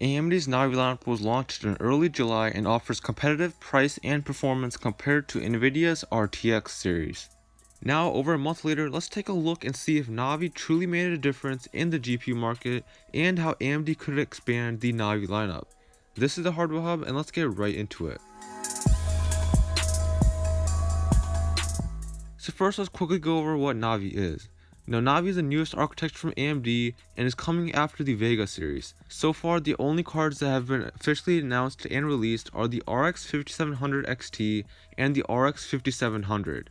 AMD's Navi lineup was launched in early July and offers competitive price and performance compared to Nvidia's RTX series. Now, over a month later, let's take a look and see if Navi truly made a difference in the GPU market and how AMD could expand the Navi lineup. This is the Hardware Hub, and let's get right into it. So first, let's quickly go over what Navi is. Now, Navi is the newest architecture from AMD and is coming after the Vega series. So far, the only cards that have been officially announced and released are the RX 5700 XT and the RX 5700.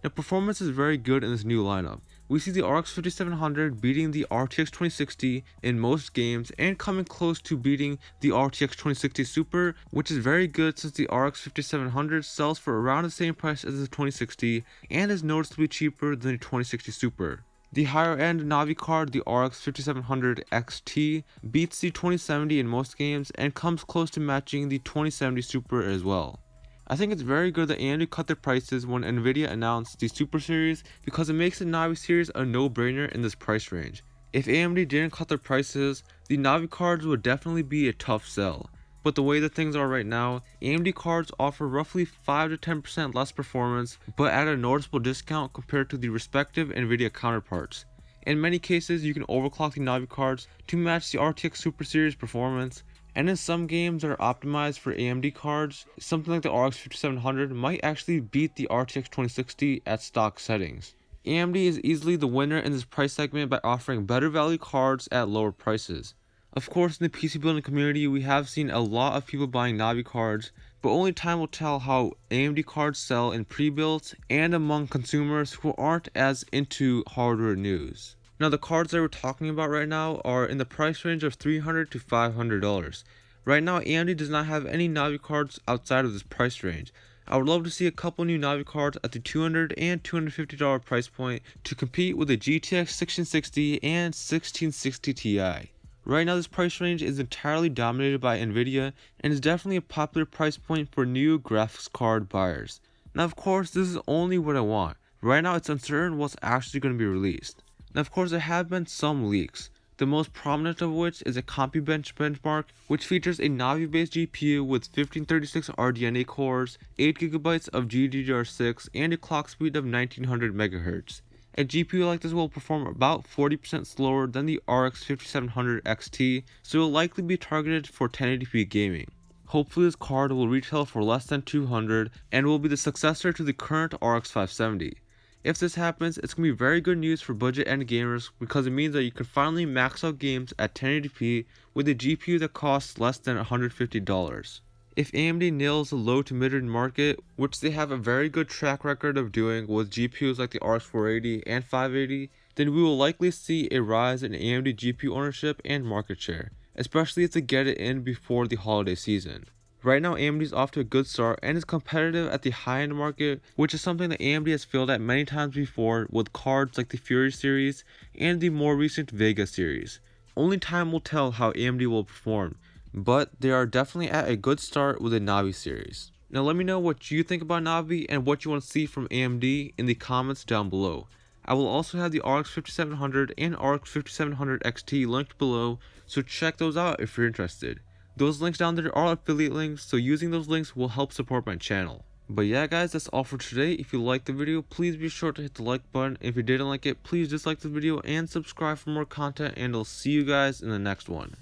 Now, performance is very good in this new lineup. We see the RX 5700 beating the RTX 2060 in most games and coming close to beating the RTX 2060 Super, which is very good since the RX 5700 sells for around the same price as the 2060 and is noticeably cheaper than the 2060 Super. The higher end Navi card, the RX 5700 XT, beats the 2070 in most games and comes close to matching the 2070 Super as well. I think it's very good that AMD cut their prices when Nvidia announced the Super series because it makes the Navi series a no-brainer in this price range. If AMD didn't cut their prices, the Navi cards would definitely be a tough sell. But the way that things are right now, AMD cards offer roughly 5 to 10% less performance, but at a noticeable discount compared to the respective Nvidia counterparts. In many cases, you can overclock the Navi cards to match the RTX Super Series performance, and in some games that are optimized for AMD cards, something like the RX 5700 might actually beat the RTX 2060 at stock settings. AMD is easily the winner in this price segment by offering better value cards at lower prices. Of course, in the PC building community, we have seen a lot of people buying Navi cards, but only time will tell how AMD cards sell in pre-builds and among consumers who aren't as into hardware news. Now, the cards that we're talking about right now are in the price range of $300 to $500. Right now, AMD does not have any Navi cards outside of this price range. I would love to see a couple new Navi cards at the $200 and $250 price point to compete with the GTX 1660 and 1660 Ti. Right now, this price range is entirely dominated by Nvidia and is definitely a popular price point for new graphics card buyers. Now, of course, this is only what I want. Right now, it's uncertain what's actually going to be released. Now, of course, there have been some leaks, the most prominent of which is a CompuBench benchmark, which features a Navi-based GPU with 1536 RDNA cores, 8GB of GDDR6, and a clock speed of 1900 MHz. A GPU like this will perform about 40% slower than the RX 5700 XT, so it will likely be targeted for 1080p gaming. Hopefully this card will retail for less than $200 and will be the successor to the current RX 570. If this happens, it's going to be very good news for budget end gamers because it means that you can finally max out games at 1080p with a GPU that costs less than $150. If AMD nails the low to mid-range market, which they have a very good track record of doing with GPUs like the RX 480 and 580, then we will likely see a rise in AMD GPU ownership and market share, especially if they get it in before the holiday season. Right now, AMD is off to a good start and is competitive at the high-end market, which is something that AMD has failed at many times before with cards like the Fury series and the more recent Vega series. Only time will tell how AMD will perform, but they are definitely at a good start with the Navi series. Now let me know what you think about Navi and what you want to see from AMD in the comments down below. I will also have the RX 5700 and RX 5700 XT linked below, so check those out if you're interested. Those links down there are affiliate links, so using those links will help support my channel. But yeah guys, that's all for today. If you liked the video, please be sure to hit the like button. If you didn't like it, please dislike the video and subscribe for more content, and I'll see you guys in the next one.